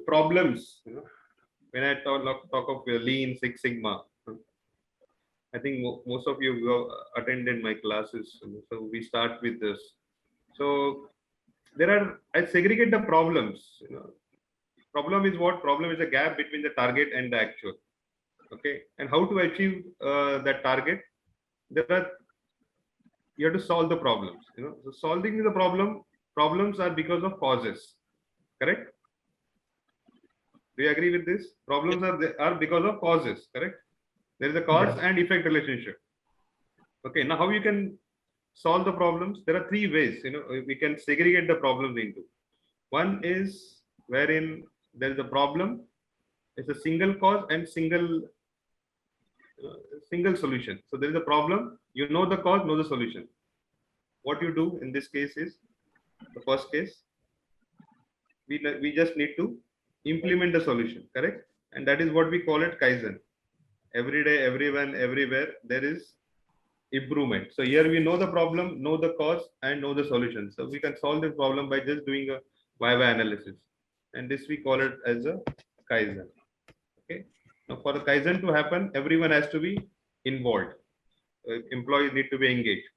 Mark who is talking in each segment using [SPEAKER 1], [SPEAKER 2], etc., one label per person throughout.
[SPEAKER 1] problems, when I talk of Lean Six Sigma, I think most of you go attended my classes. So we start with this. So I segregate the problems. Problem is what? Problem is a gap between the target and the actual. Okay, and how to achieve that target? You have to solve the problems. So solving the problems are because of causes. Correct? Do you agree with this? Problems are because of causes. Correct? There is a cause and effect relationship. Okay, now how you can solve the problems? There are three ways. We can segregate the problems into. One is wherein there is a problem. It's a single cause and single solution. So there is a problem. You know the cause, know the solution. What you do in this case is, the first case, we just need to implement the solution. Correct? And that is what we call it Kaizen. Every day, everyone, everywhere, there is improvement. So here we know the problem, know the cause, and know the solution. So we can solve this problem by just doing a why analysis, and this we call it as a Kaizen. Okay. Now for the Kaizen to happen, everyone has to be involved. Employees need to be engaged.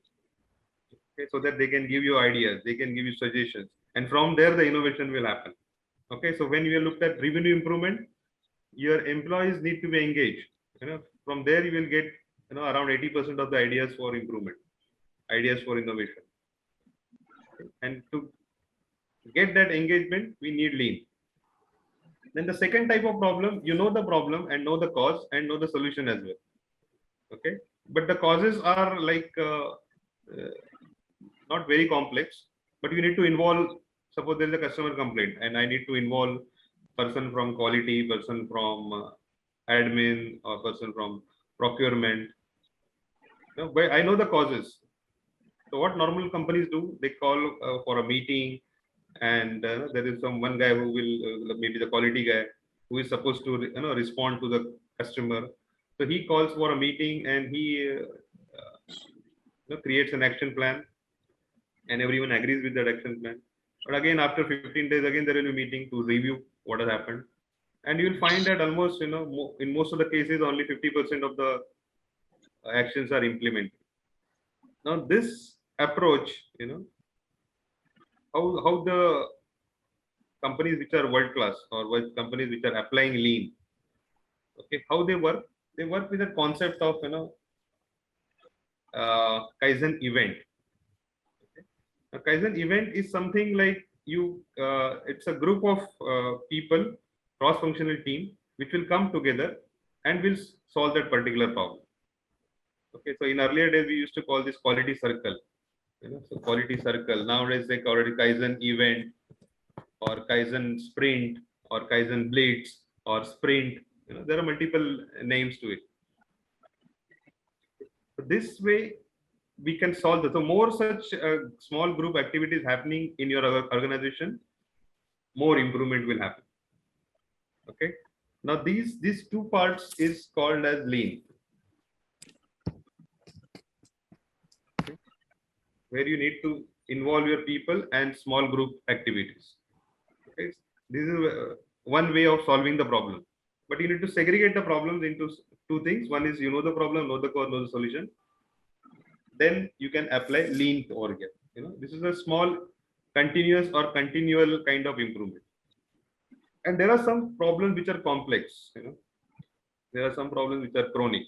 [SPEAKER 1] Okay, so that they can give you ideas, they can give you suggestions, and from there the innovation will happen. Okay, so when you look at revenue improvement, your employees need to be engaged. From there you will get around 80% of the ideas for improvement, ideas for innovation. And to get that engagement, we need Lean. Then the second type of problem, you know the problem and know the cause and know the solution as well. Okay, but the causes are like not very complex, but you need to involve. Suppose there is a customer complaint and I need to involve person from quality, person from admin, or person from procurement. But I know the causes. So what normal companies do, they call for a meeting, and there is one guy who will maybe the quality guy who is supposed to respond to the customer. So he calls for a meeting and he creates an action plan, and everyone agrees with that action plan. But again, after 15 days, again there will be a meeting to review what has happened, and you will find that almost in most of the cases only 50% of the actions are implemented. Now this approach, how the companies which are world class or companies which are applying Lean, okay, how they work with the concept of Kaizen event. Okay. A Kaizen event is something like it's a group of people, cross-functional team, which will come together and will solve that particular problem. Okay, so in earlier days we used to call this quality circle. So quality circle. Nowadays they call it Kaizen event, or Kaizen sprint, or Kaizen blitz, or sprint. There are multiple names to it. So this way we can solve this. So more such small group activities happening in your organization, more improvement will happen. Okay. Now these two parts is called as Lean. Okay. Where you need to involve your people and small group activities. Okay. This is one way of solving the problem. But you need to segregate the problems into two things. One is you know the problem, know the cause, know the solution. Then you can apply Lean over here. This is a small continuous or continual kind of improvement. And there are some problems which are complex. There are some problems which are chronic.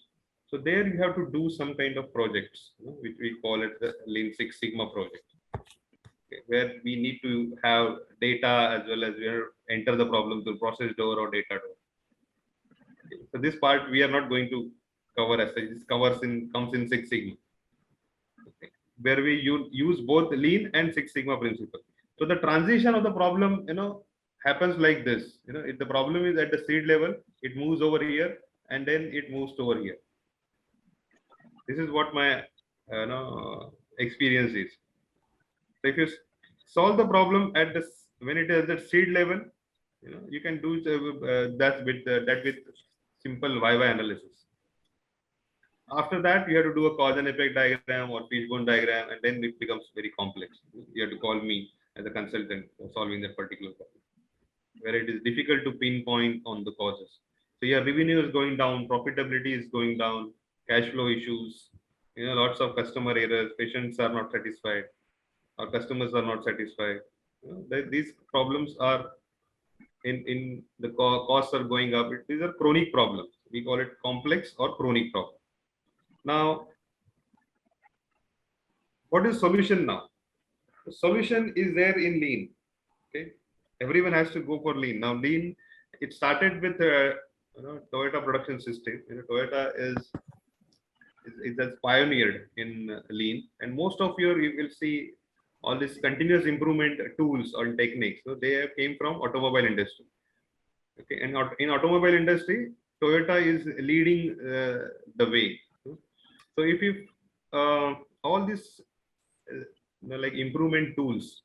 [SPEAKER 1] So there you have to do some kind of projects, which we call it the Lean Six Sigma project, okay, where we need to have data as well as we enter the problem through process door or data door. Okay. So this part we are not going to cover as such. This comes in Six Sigma. Okay. Where we use both Lean and Six Sigma principle. So the transition of the problem, happens like this. If the problem is at the seed level, it moves over here and then it moves over here. This is what my experience is. So if you solve the problem when it is at seed level, you can do that with simple why analysis. After that, you have to do a cause and effect diagram or fishbone diagram, and then it becomes very complex. You have to call me as a consultant for solving that particular problem. where it is difficult to pinpoint on the causes. So your revenue is going down, profitability is going down, cash flow issues, lots of customer errors, patients are not satisfied, our customers are not satisfied. These problems are in the costs are going up. These are chronic problems. We call it complex or chronic problem. Now, what is solution now? The solution is there in lean. Okay, everyone has to go for lean. Now, lean, it started with Toyota production system. Toyota is has pioneered in lean, and most of you will see all these continuous improvement tools or techniques. So they came from automobile industry. Okay, and in automobile industry, Toyota is leading the way. So if you all these like improvement tools,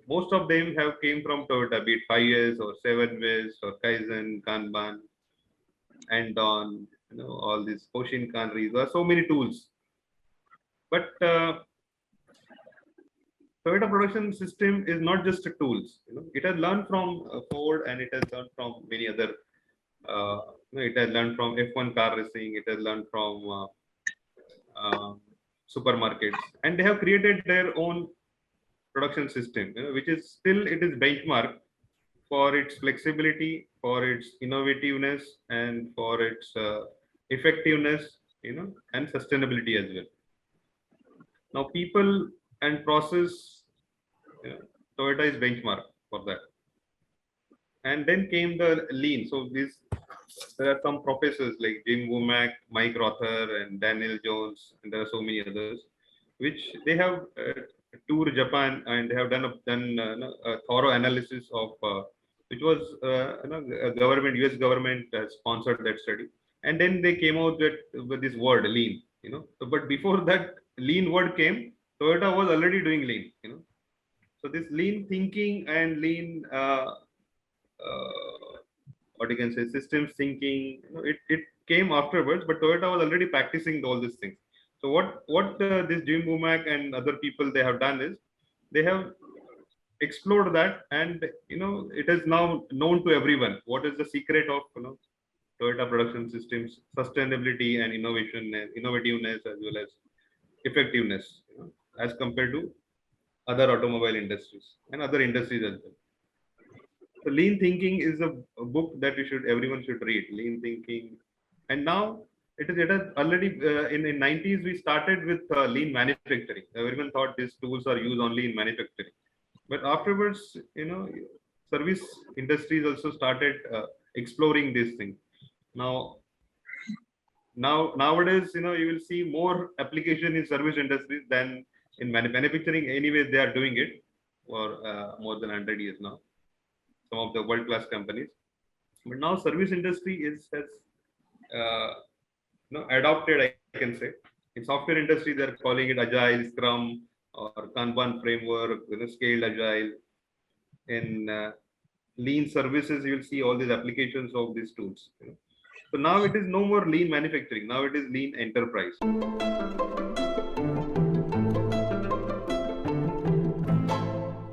[SPEAKER 1] most of them have came from Toyota, be it 5S or 7S or Kaizen, Kanban, and on all these Hoshinkanri. There are so many tools, but Toyota production system is not just tools. It has learned from Ford, and it has learned from many other. It has learned from F1 car racing. It has learned from supermarkets, and they have created their own production system, which is still it is benchmark for its flexibility, for its innovativeness, and for its effectiveness, and sustainability as well. Now, people and process, Toyota is benchmark for that. And then came the lean. So there are some professors like Jim Womack, Mike Rother, and Daniel Jones, and there are so many others, which they have toured Japan, and they have done a thorough analysis of which was a government, US government sponsored that study, and then they came out with this word lean. But before that lean word came, Toyota was already doing lean. So this lean thinking and lean what you can say systems thinking, it came afterwards, but Toyota was already practicing all these things. So what this Jim Womack and other people they have done is they have explored that, and it is now known to everyone what is the secret of Toyota production systems sustainability and innovativeness as well as effectiveness, as compared to other automobile industries and other industries as well. So lean thinking is a book that everyone should read. Lean thinking, and now it has already in 90s we started with lean manufacturing. Everyone thought these tools are used only in manufacturing, but afterwards, service industries also started exploring this thing. Nowadays, you will see more application in service industries than in manufacturing. Anyways, they are doing it for more than 100 years now. Some of the world-class companies, but now service industry has adopted, I can say. In software industry, they're calling it agile, scrum, or Kanban framework, scaled agile. In lean services, you will see all these applications of these tools. So now it is no more lean manufacturing. Now it is lean enterprise.